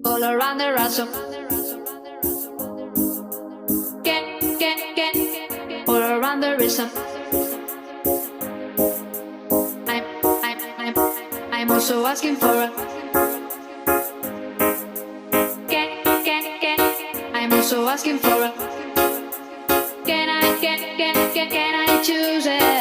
all around the ransom. All around the rhythm. I'm also asking for a. I'm also asking for a. Can I choose it?